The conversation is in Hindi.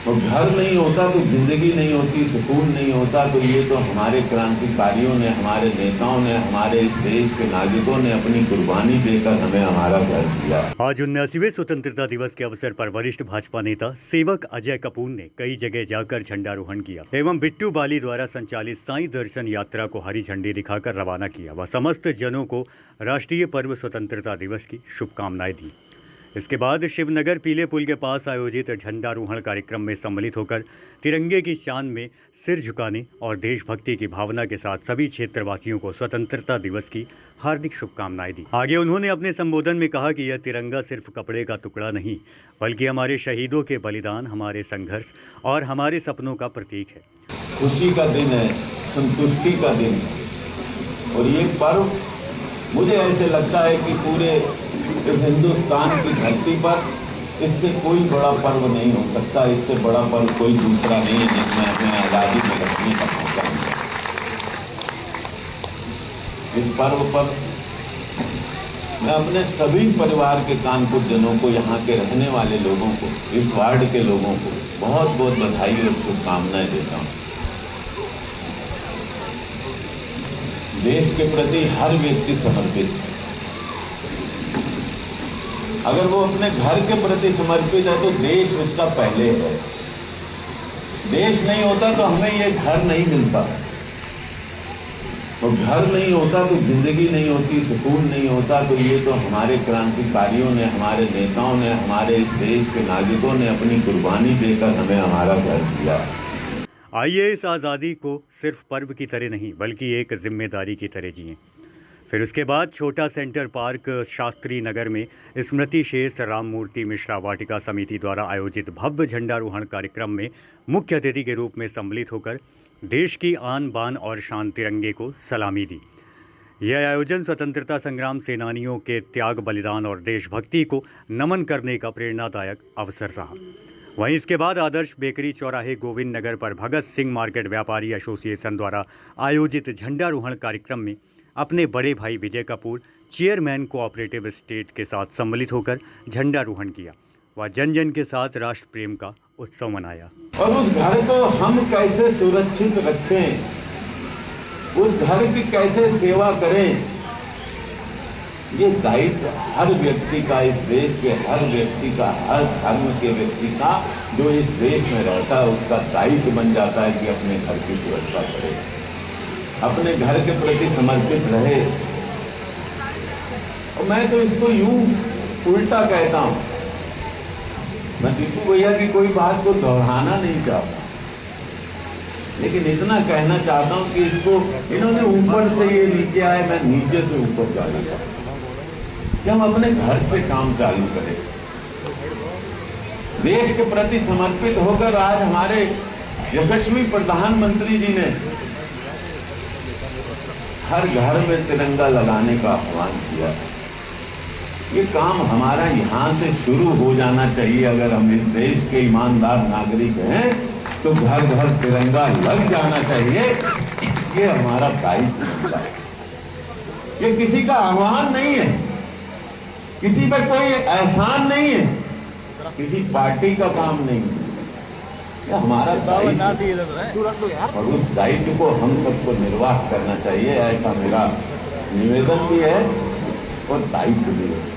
तो घर नहीं होता तो जिंदगी नहीं होती, सुकून नहीं होता। तो ये तो हमारे क्रांतिकारियों ने, हमारे नेताओं ने, हमारे इस देश के नागरिकों ने अपनी कुर्बानी देकर हमें हमारा घर दिया। आज 79वें स्वतंत्रता दिवस के अवसर पर वरिष्ठ भाजपा नेता सेवक अजय कपूर ने कई जगह जाकर झंडारोहण किया एवं बिट्टू बाली द्वारा संचालित साईं दर्शन यात्रा को हरी झंडी दिखाकर रवाना किया व समस्त जनों को राष्ट्रीय पर्व स्वतंत्रता दिवस की शुभकामनाएं दी। इसके बाद शिवनगर पीले पुल के पास आयोजित झंडारोहण कार्यक्रम में सम्मिलित होकर तिरंगे की शान में सिर झुकाने और देशभक्ति की भावना के साथ सभी क्षेत्रवासियों को स्वतंत्रता दिवस की हार्दिक शुभकामनाएं दी। आगे उन्होंने अपने संबोधन में कहा कि यह तिरंगा सिर्फ कपड़े का टुकड़ा नहीं, बल्कि हमारे शहीदों के बलिदान, हमारे संघर्ष और हमारे सपनों का प्रतीक है। खुशी का दिन है, संतुष्टि का दिन है। और ये पर्व मुझे ऐसे लगता है कि पूरे इस हिंदुस्तान की धरती पर इससे कोई बड़ा पर्व नहीं हो सकता, इससे बड़ा पर्व कोई दूसरा नहीं है जिसमें हमें आज़ादी में रखने का मौका मिला। इस पर्व पर मैं अपने सभी परिवार के कानपुर जनों को, यहाँ के रहने वाले लोगों को, इस वार्ड के लोगों को बहुत बहुत बधाई और शुभकामनाएं देता हूँ। देश के प्रति हर व्यक्ति समर्पित है। अगर वो अपने घर के प्रति समर्पित है तो देश उसका पहले है। देश नहीं होता तो हमें ये घर नहीं मिलता, और घर नहीं होता तो जिंदगी नहीं होती, सुकून नहीं होता। तो ये तो हमारे क्रांतिकारियों ने, हमारे नेताओं ने, हमारे इस देश के नागरिकों ने अपनी कुर्बानी देकर हमें हमारा घर दिया। आइए इस आज़ादी को सिर्फ पर्व की तरह नहीं, बल्कि एक जिम्मेदारी की तरह जिएं। फिर उसके बाद छोटा सेंटर पार्क शास्त्री नगर में स्मृति शेष राम मूर्ति मिश्रा वाटिका समिति द्वारा आयोजित भव्य झंडारोहण कार्यक्रम में मुख्य अतिथि के रूप में सम्मिलित होकर देश की आन बान और शान तिरंगे को सलामी दी। यह आयोजन स्वतंत्रता संग्राम सेनानियों के त्याग, बलिदान और देशभक्ति को नमन करने का प्रेरणादायक अवसर रहा। वहीं इसके बाद आदर्श बेकरी चौराहे गोविंद नगर पर भगत सिंह मार्केट व्यापारी एसोसिएशन द्वारा आयोजित झंडारोहण कार्यक्रम में अपने बड़े भाई विजय कपूर, चेयरमैन कोऑपरेटिव स्टेट के साथ सम्मिलित होकर झंडारोहण किया व जन जन के साथ राष्ट्र प्रेम का उत्सव मनाया। और उस घर को हम कैसे सुरक्षित रखें, उस घर की कैसे सेवा करें, ये दायित्व हर व्यक्ति का, इस देश के हर व्यक्ति का, हर धर्म के व्यक्ति का जो इस देश में रहता है उसका दायित्व बन जाता है कि अपने घर की सुरक्षा करे, अपने घर के प्रति समर्पित रहे। और मैं तो इसको यूं उल्टा कहता हूं। मैं दीपू भैया की कोई बात को दोहराना नहीं चाहता, लेकिन इतना कहना चाहता हूं कि इसको इन्होंने ऊपर से ये नीचे आए, मैं नीचे से ऊपर चालू करूं कि हम अपने घर से काम चालू करें। देश के प्रति समर्पित होकर आज हमारे यशस्वी प्रधानमंत्री जी ने हर घर में तिरंगा लगाने का आह्वान किया। ये काम हमारा यहां से शुरू हो जाना चाहिए। अगर हम इस देश के ईमानदार नागरिक हैं तो घर घर तिरंगा लग जाना चाहिए। ये हमारा दायित्व है। ये किसी का आह्वान नहीं है, किसी पर कोई एहसान नहीं है, किसी पार्टी का काम नहीं है। ये हमारा दायित्व और उस दायित्व को हम सबको निर्वाह करना चाहिए, ऐसा मेरा निवेदन भी है और दायित्व भी है।